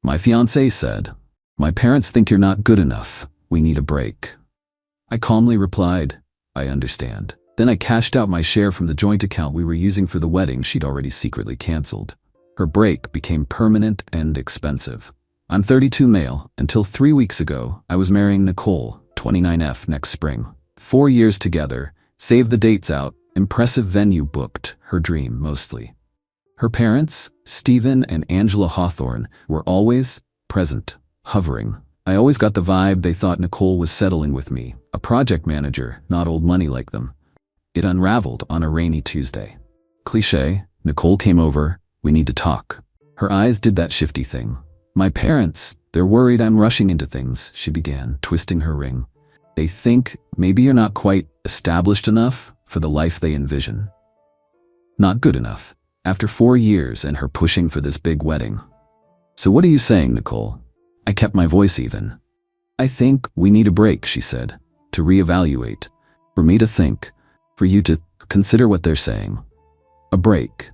My fiancé said, "My parents think you're not good enough. We need a break." I calmly replied, "I understand." Then I cashed out my share from the joint account we were using for the wedding she'd already secretly canceled. Her break became permanent and expensive. I'm 32 male. Until 3 weeks ago, I was marrying Nicole, 29F, next spring. 4 years together, save the dates out, impressive venue booked, her dream mostly. Her parents, Stephen and Angela Hawthorne, were always present, hovering. I always got the vibe they thought Nicole was settling with me, a project manager, not old money like them. It unraveled on a rainy Tuesday. Cliché, Nicole came over, "We need to talk." Her eyes did that shifty thing. "My parents, they're worried I'm rushing into things," she began, twisting her ring. "They think maybe you're not quite established enough for the life they envision. Not good enough, after 4 years and her pushing for this big wedding." "So what are you saying, Nicole?" I kept my voice even. "I think we need a break," she said, "to reevaluate. For me to think. For you to consider what they're saying." A break.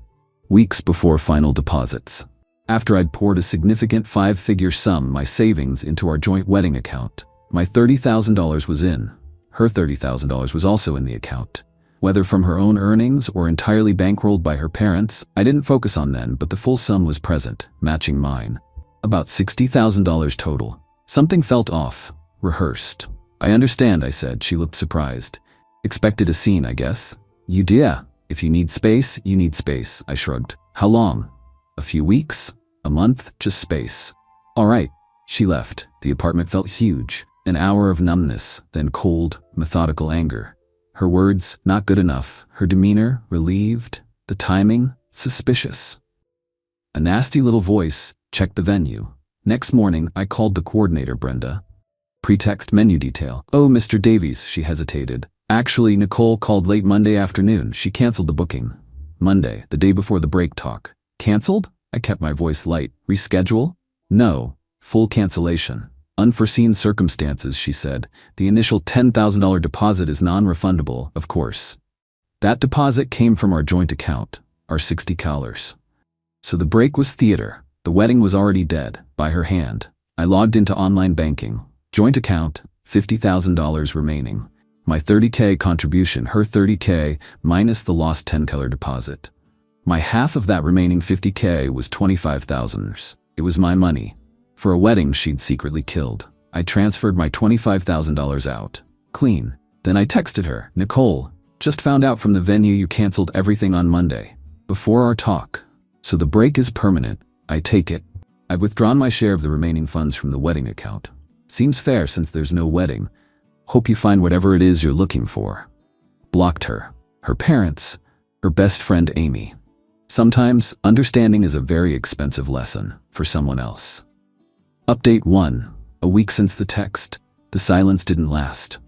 Weeks before final deposits. After I'd poured a significant 5-figure sum, my savings, into our joint wedding account. My $30,000 was in. Her $30,000 was also in the account. Whether from her own earnings or entirely bankrolled by her parents, I didn't focus on then, but the full sum was present, matching mine. About $60,000 total. Something felt off, rehearsed. "I understand," I said. She looked surprised. "Expected a scene, I guess." "Yeah. If you need space, you need space," I shrugged. "How long? A few weeks? A month? Just space." "All right." She left. The apartment felt huge. An hour of numbness, then cold, methodical anger. Her words, not good enough. Her demeanor, relieved. The timing, suspicious. A nasty little voice, check the venue. Next morning, I called the coordinator, Brenda. Pretext, menu detail. "Oh, Mr. Davies," she hesitated. "Actually, Nicole called late Monday afternoon. She canceled the booking." Monday, the day before the break talk. "Canceled?" I kept my voice light. "Reschedule?" "No. Full cancellation. Unforeseen circumstances," she said. "The initial $10,000 deposit is non-refundable, of course." That deposit came from our joint account, our $60. So the break was theater. The wedding was already dead, by her hand. I logged into online banking. Joint account, $50,000 remaining. My $30K contribution, her $30K, minus the lost $10 deposit. My half of that remaining $50K was $25,000. It was my money. For a wedding she'd secretly killed. I transferred my $25,000 out. Clean. Then I texted her, "Nicole, just found out from the venue you canceled everything on Monday. Before our talk. So the break is permanent. I take it. I've withdrawn my share of the remaining funds from the wedding account. Seems fair since there's no wedding. Hope you find whatever it is you're looking for." Blocked her. Her parents. Her best friend Amy. Sometimes, understanding is a very expensive lesson for someone else. Update 1. A week since the text. The silence didn't last.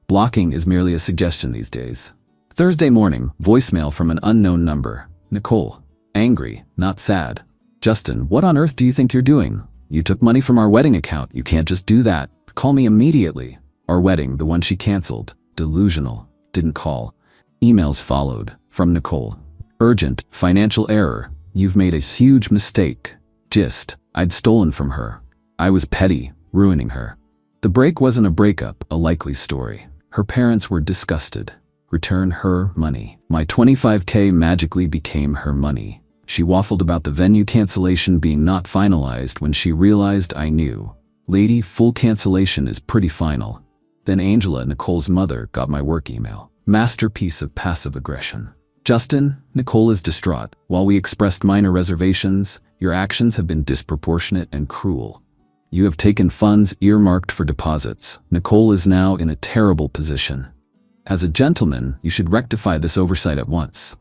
Blocking is merely a suggestion these days. Thursday morning, voicemail from an unknown number. "Nicole. Angry, not sad. Justin, what on earth do you think you're doing? You took money from our wedding account. You can't just do that. Call me immediately." Our wedding, the one she canceled. Delusional. Didn't call. Emails followed. From Nicole. Urgent, financial error. You've made a huge mistake. Gist. I'd stolen from her. I was petty, ruining her. The break wasn't a breakup, a likely story. Her parents were disgusted. Return her money. My $25K magically became her money. She waffled about the venue cancellation being not finalized when she realized I knew. "Lady, full cancellation is pretty final." Then Angela, Nicole's mother, got my work email. Masterpiece of passive aggression. "Justin, Nicole is distraught. While we expressed minor reservations, your actions have been disproportionate and cruel. You have taken funds earmarked for deposits. Nicole is now in a terrible position. As a gentleman, you should rectify this oversight at once."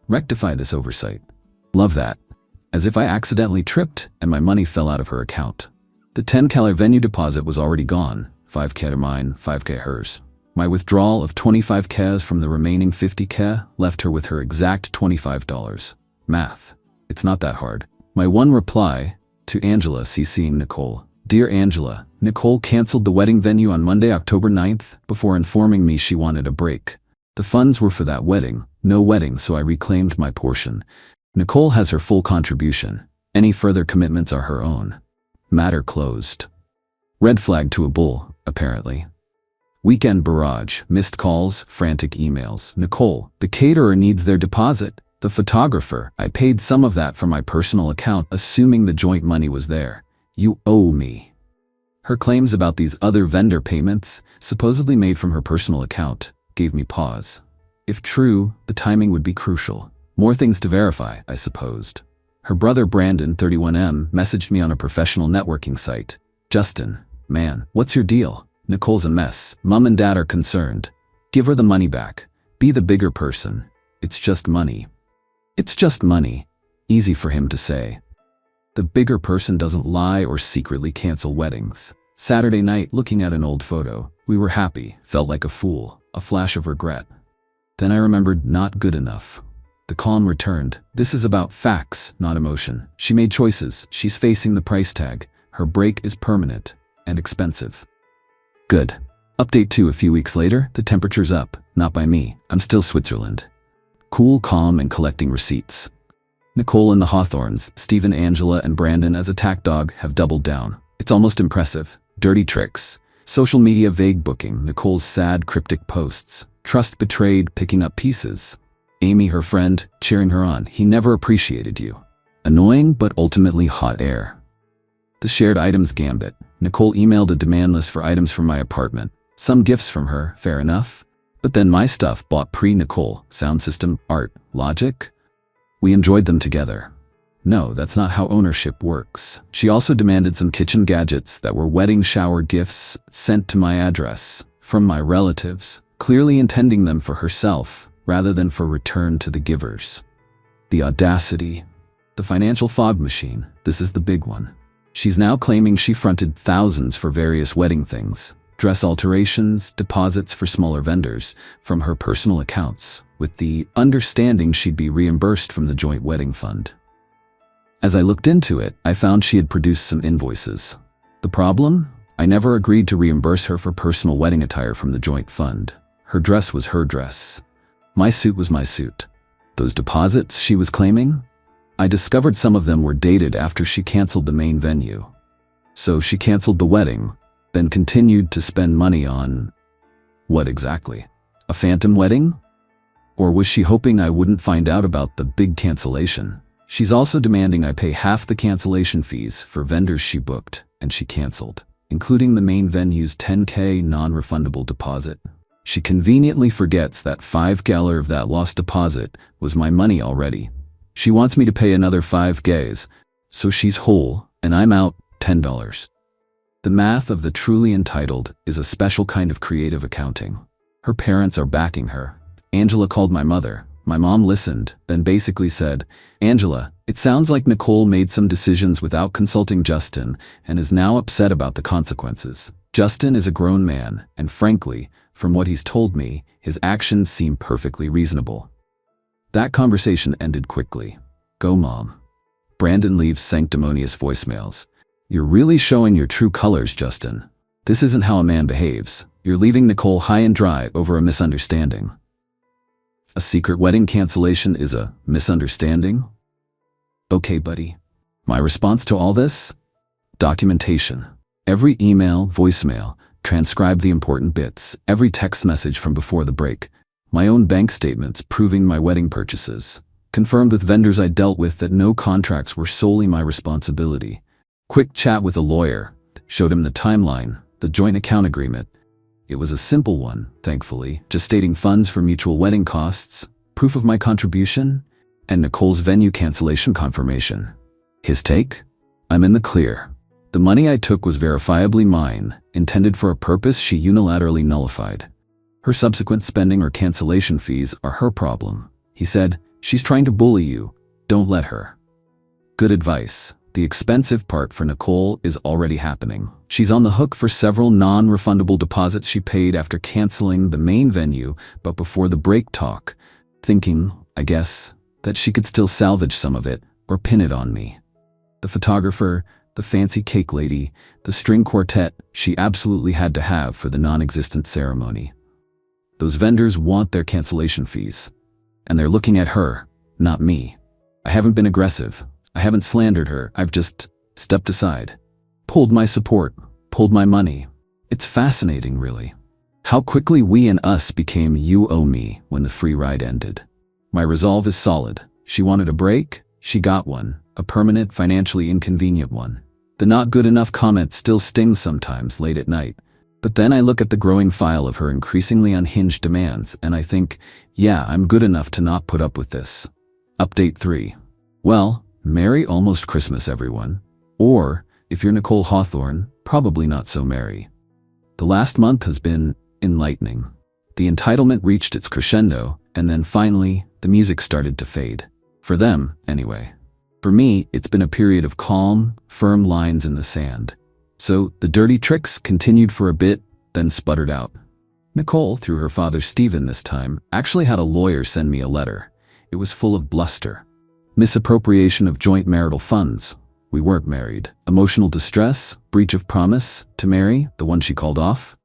Rectify this oversight. Love that. As if I accidentally tripped and my money fell out of her account. The $10 venue deposit was already gone. $5K to mine, $5K hers. My withdrawal of $25K from the remaining $50K left her with her exact $25. Math. It's not that hard. My one reply to Angela CCing Nicole. "Dear Angela, Nicole canceled the wedding venue on Monday, October 9th, before informing me she wanted a break. The funds were for that wedding. No wedding, so I reclaimed my portion. Nicole has her full contribution. Any further commitments are her own. Matter closed. Red flag to a bull, apparently. Weekend barrage, missed calls, frantic emails. Nicole, the caterer needs their deposit. The photographer, I paid some of that from my personal account, assuming the joint money was there. You owe me. Her claims about these other vendor payments, supposedly made from her personal account, gave me pause. If true, the timing would be crucial. More things to verify, I supposed. Her brother Brandon, 31M, messaged me on a professional networking site. Justin, man, what's your deal? Nicole's a mess. Mom and Dad are concerned. Give her the money back. Be the bigger person. It's just money. It's just money. Easy for him to say. The bigger person doesn't lie or secretly cancel weddings. Saturday night, looking at an old photo, we were happy, felt like a fool, a flash of regret. Then I remembered not good enough. The calm returned. This is about facts, not emotion. She made choices. She's facing the price tag. Her break is permanent and expensive. Good. Update 2 a few weeks later, the temperature's up. Not by me. I'm still Switzerland. Cool, calm, and collecting receipts. Nicole and the Hawthorns, Stephen, Angela, and Brandon as attack dog have doubled down. It's almost impressive. Dirty tricks. Social media vague booking. Nicole's sad, cryptic posts. Trust betrayed, picking up pieces. Amy, her friend, cheering her on. He never appreciated you. Annoying, but ultimately hot air. The shared items gambit. Nicole emailed a demand list for items from my apartment. Some gifts from her, fair enough. But then my stuff bought pre-Nicole. Sound system, art, logic. We enjoyed them together. No, that's not how ownership works. She also demanded some kitchen gadgets that were wedding shower gifts sent to my address from my relatives, clearly intending them for herself rather than for return to the givers. The audacity. The financial fog machine. This is the big one. She's now claiming she fronted thousands for various wedding things, dress alterations, deposits for smaller vendors, from her personal accounts, with the understanding she'd be reimbursed from the joint wedding fund. As I looked into it, I found she had produced some invoices. The problem? I never agreed to reimburse her for personal wedding attire from the joint fund. Her dress was her dress. My suit was my suit. Those deposits she was claiming? I discovered some of them were dated after she canceled the main venue. So she canceled the wedding, then continued to spend money on… what exactly? A phantom wedding? Or was she hoping I wouldn't find out about the big cancellation? She's also demanding I pay half the cancellation fees for vendors she booked and she canceled, including the main venue's $10K non-refundable deposit. She conveniently forgets that $5 of that lost deposit was my money already. She wants me to pay another $5, so she's whole and I'm out $10. The math of the truly entitled is a special kind of creative accounting. Her parents are backing her. Angela called my mother. My mom listened, then basically said, Angela, it sounds like Nicole made some decisions without consulting Justin and is now upset about the consequences. Justin is a grown man, and frankly, from what he's told me, his actions seem perfectly reasonable. That conversation ended quickly. Go, Mom. Brandon leaves sanctimonious voicemails. You're really showing your true colors, Justin. This isn't how a man behaves. You're leaving Nicole high and dry over a misunderstanding. A secret wedding cancellation is a misunderstanding? Okay, buddy. My response to all this? Documentation. Every email, voicemail, transcribe the important bits, every text message from before the break, my own bank statements proving my wedding purchases, confirmed with vendors I dealt with that no contracts were solely my responsibility. Quick chat with a lawyer, showed him the timeline, the joint account agreement. It was a simple one, thankfully, just stating funds for mutual wedding costs, proof of my contribution, and Nicole's venue cancellation confirmation. His take? I'm in the clear. The money I took was verifiably mine, intended for a purpose she unilaterally nullified. Her subsequent spending or cancellation fees are her problem. He said, she's trying to bully you. Don't let her. Good advice. The expensive part for Nicole is already happening. She's on the hook for several non-refundable deposits she paid after canceling the main venue, but before the break talk, thinking, I guess, that she could still salvage some of it or pin it on me. The photographer, the fancy cake lady, the string quartet she absolutely had to have for the non-existent ceremony. Those vendors want their cancellation fees, and they're looking at her, not me. I haven't been aggressive. I haven't slandered her, I've just stepped aside. Pulled my support, pulled my money. It's fascinating, really. How quickly we and us became you owe me when the free ride ended. My resolve is solid. She wanted a break, she got one, a permanent, financially inconvenient one. The not good enough comment still stings sometimes late at night. But then I look at the growing file of her increasingly unhinged demands and I think, yeah, I'm good enough to not put up with this. Update 3. Well, Merry almost Christmas, everyone. Or, if you're Nicole Hawthorne, probably not so merry. The last month has been enlightening. The entitlement reached its crescendo, and then finally, the music started to fade. For them, anyway. For me, it's been a period of calm, firm lines in the sand. So, the dirty tricks continued for a bit, then sputtered out. Nicole, through her father Stephen this time, actually had a lawyer send me a letter. It was full of bluster. Misappropriation of joint marital funds. We weren't married. Emotional distress, breach of promise, to marry, the one she called off.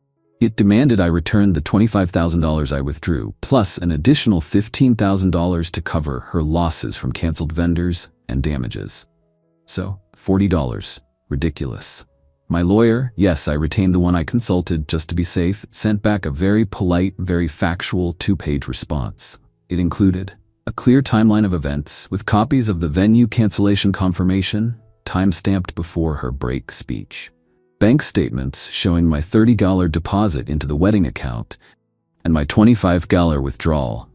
It demanded I return the $25,000 I withdrew, plus an additional $15,000 to cover her losses from canceled vendors and damages. So, $40. Ridiculous. My lawyer, yes, I retained the one I consulted just to be safe, sent back a very polite, very factual 2-page response. It included a clear timeline of events with copies of the venue cancellation confirmation, time-stamped before her break speech. Bank statements showing my $30 deposit into the wedding account and my $25 withdrawal,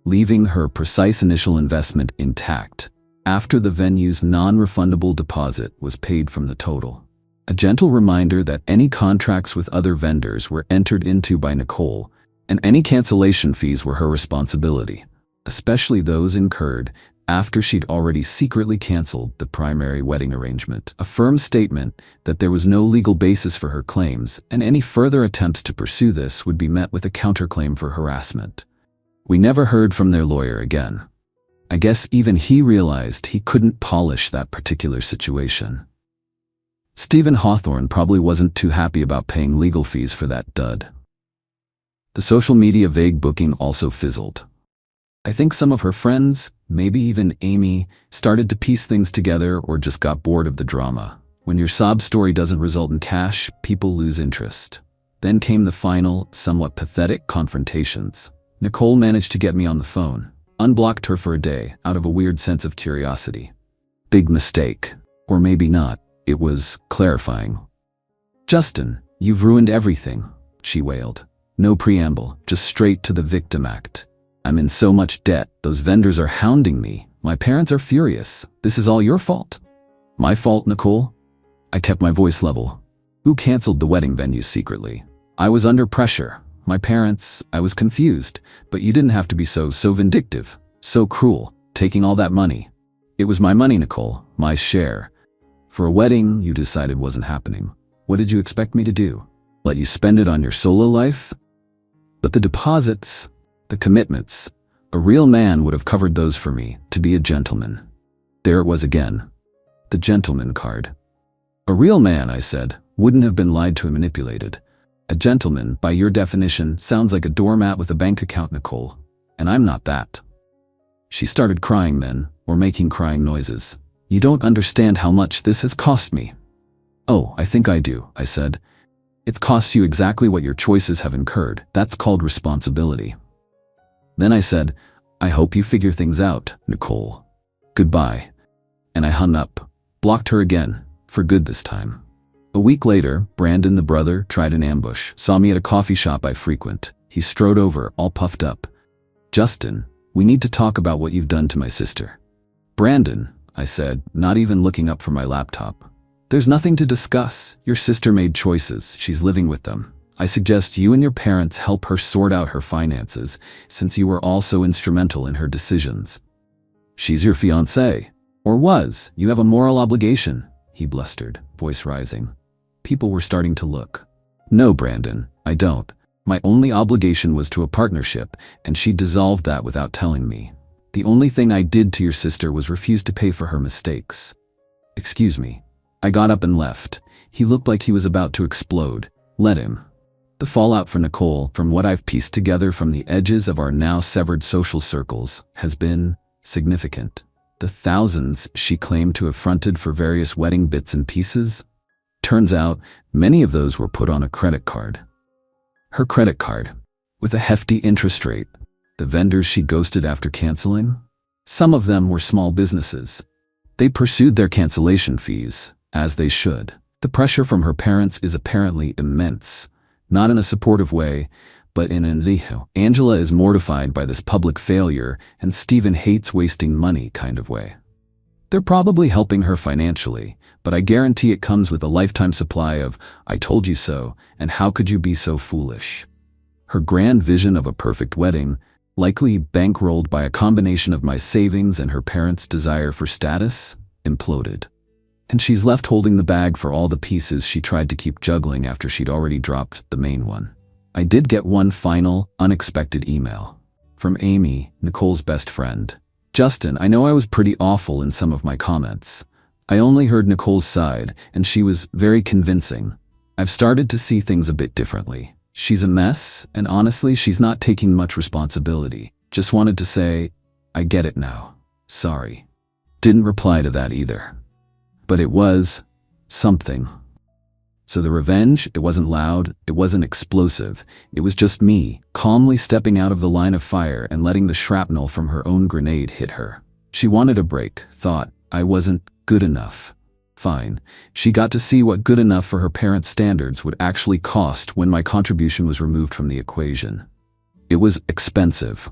leaving her precise initial investment intact after the venue's non-refundable deposit was paid from the total. A gentle reminder that any contracts with other vendors were entered into by Nicole, and any cancellation fees were her responsibility, especially those incurred after she'd already secretly canceled the primary wedding arrangement. A firm statement that there was no legal basis for her claims, and any further attempts to pursue this would be met with a counterclaim for harassment. We never heard from their lawyer again. I guess even he realized he couldn't polish that particular situation. Stephen Hawthorne probably wasn't too happy about paying legal fees for that dud. The social media vague booking also fizzled. I think some of her friends, maybe even Amy, started to piece things together or just got bored of the drama. When your sob story doesn't result in cash, people lose interest. Then came the final, somewhat pathetic confrontations. Nicole managed to get me on the phone, unblocked her for a day out of a weird sense of curiosity. Big mistake. Or maybe not. It was clarifying. "Justin, you've ruined everything," she wailed. No preamble, just straight to the victim act. "I'm in so much debt, those vendors are hounding me. My parents are furious. This is all your fault." "My fault, Nicole?" I kept my voice level. "Who canceled the wedding venue secretly? I was under pressure. My parents, I was confused, but you didn't have to be so vindictive, so cruel, taking all that money. It was my money, Nicole, my share. For a wedding you decided wasn't happening. What did you expect me to do? Let you spend it on your solo life? But the deposits, the commitments, a real man would have covered those for me, to be a gentleman." There it was again. The gentleman card. A real man, I said, wouldn't have been lied to and manipulated. A gentleman, by your definition, sounds like a doormat with a bank account, Nicole. And I'm not that. She started crying then, or making crying noises. "You don't understand how much this has cost me." "Oh, I think I do," I said. "It's cost you exactly what your choices have incurred. That's called responsibility." Then I said, "I hope you figure things out, Nicole. Goodbye." And I hung up, blocked her again, for good this time. A week later, Brandon, the brother, tried an ambush, saw me at a coffee shop I frequent. He strode over, all puffed up. "Justin, we need to talk about what you've done to my sister." "Brandon," I said, not even looking up from my laptop. "There's nothing to discuss. Your sister made choices. She's living with them. I suggest you and your parents help her sort out her finances, since you were all so instrumental in her decisions." "She's your fiancée. Or was. You have a moral obligation," he blustered, voice rising. People were starting to look. "No, Brandon, I don't. My only obligation was to a partnership, and she dissolved that without telling me. The only thing I did to your sister was refuse to pay for her mistakes." "Excuse me." I got up and left. He looked like he was about to explode. Let him. The fallout for Nicole, from what I've pieced together from the edges of our now severed social circles, has been significant. The thousands she claimed to have fronted for various wedding bits and pieces? Turns out, many of those were put on a credit card. Her credit card, with a hefty interest rate. The vendors she ghosted after canceling? Some of them were small businesses. They pursued their cancellation fees, as they should. The pressure from her parents is apparently immense, not in a supportive way, but in an Angela is mortified by this public failure and Stephen hates wasting money kind of way. They're probably helping her financially, but I guarantee it comes with a lifetime supply of "I told you so" and "how could you be so foolish." Her grand vision of a perfect wedding, likely bankrolled by a combination of my savings and her parents' desire for status, imploded. And she's left holding the bag for all the pieces she tried to keep juggling after she'd already dropped the main one. I did get one final, unexpected email. From Amy, Nicole's best friend. "Justin, I know I was pretty awful in some of my comments. I only heard Nicole's side, and she was very convincing. I've started to see things a bit differently. She's a mess, and honestly, she's not taking much responsibility. Just wanted to say, I get it now. Sorry." Didn't reply to that either. But it was something. So the revenge, it wasn't loud, it wasn't explosive. It was just me, calmly stepping out of the line of fire and letting the shrapnel from her own grenade hit her. She wanted a break, thought I wasn't good enough. Fine. She got to see what good enough for her parents' standards would actually cost when my contribution was removed from the equation. It was expensive.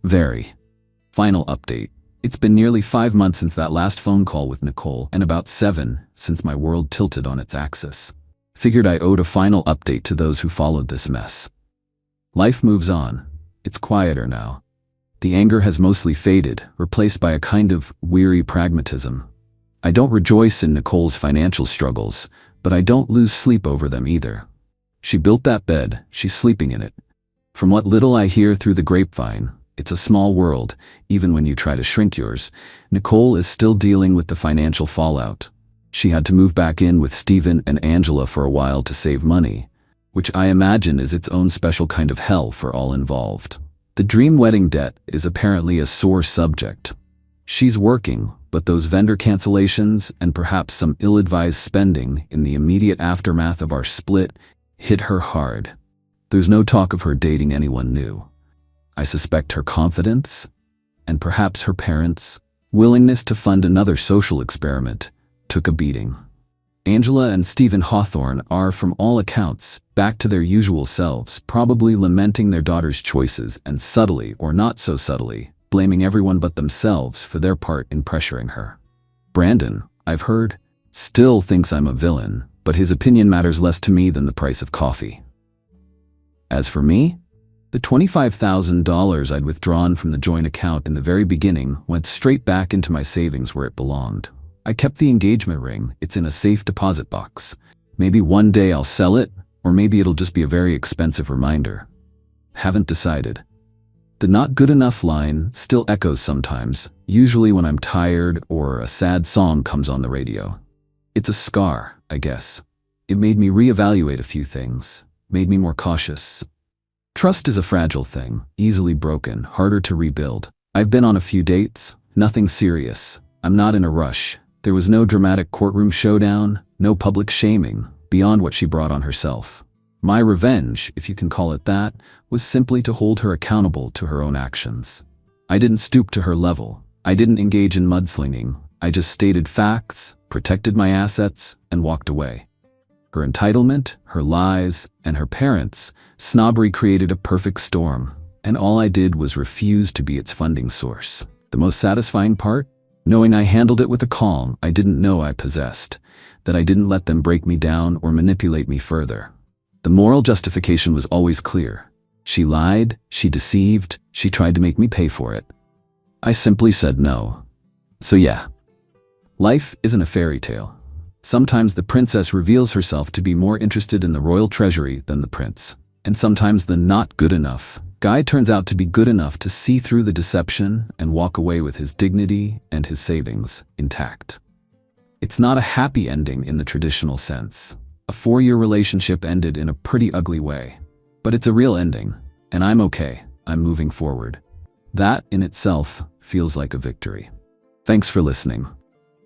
Very. Final update. It's been nearly 5 months since that last phone call with Nicole, and about 7 since my world tilted on its axis. Figured I owed a final update to those who followed this mess. Life moves on. It's quieter now. The anger has mostly faded, replaced by a kind of weary pragmatism. I don't rejoice in Nicole's financial struggles, but I don't lose sleep over them either. She built that bed, she's sleeping in it. From what little I hear through the grapevine, it's a small world, even when you try to shrink yours. Nicole is still dealing with the financial fallout. She had to move back in with Stephen and Angela for a while to save money, which I imagine is its own special kind of hell for all involved. The dream wedding debt is apparently a sore subject. She's working, but those vendor cancellations and perhaps some ill-advised spending in the immediate aftermath of our split hit her hard. There's no talk of her dating anyone new. I suspect her confidence, and perhaps her parents' willingness to fund another social experiment, took a beating. Angela and Stephen Hawthorne are, from all accounts, back to their usual selves, probably lamenting their daughter's choices and subtly, or not so subtly, blaming everyone but themselves for their part in pressuring her. Brandon, I've heard, still thinks I'm a villain, but his opinion matters less to me than the price of coffee. As for me, the $25,000 I'd withdrawn from the joint account in the very beginning went straight back into my savings where it belonged. I kept the engagement ring, it's in a safe deposit box. Maybe one day I'll sell it, or maybe it'll just be a very expensive reminder. Haven't decided. The "not good enough" line still echoes sometimes, usually when I'm tired or a sad song comes on the radio. It's a scar, I guess. It made me reevaluate a few things, made me more cautious. Trust is a fragile thing, easily broken, harder to rebuild. I've been on a few dates, nothing serious. I'm not in a rush. There was no dramatic courtroom showdown, no public shaming, beyond what she brought on herself. My revenge, if you can call it that, was simply to hold her accountable to her own actions. I didn't stoop to her level. I didn't engage in mudslinging. I just stated facts, protected my assets, and walked away. Her entitlement, her lies, and her parents' snobbery created a perfect storm, and all I did was refuse to be its funding source. The most satisfying part? Knowing I handled it with a calm I didn't know I possessed, that I didn't let them break me down or manipulate me further. The moral justification was always clear. She lied, she deceived, she tried to make me pay for it. I simply said no. So yeah, life isn't a fairy tale. Sometimes the princess reveals herself to be more interested in the royal treasury than the prince. And sometimes the not good enough guy turns out to be good enough to see through the deception and walk away with his dignity and his savings intact. It's not a happy ending in the traditional sense. A 4-year relationship ended in a pretty ugly way. But it's a real ending, and I'm okay. I'm moving forward. That, in itself, feels like a victory. Thanks for listening.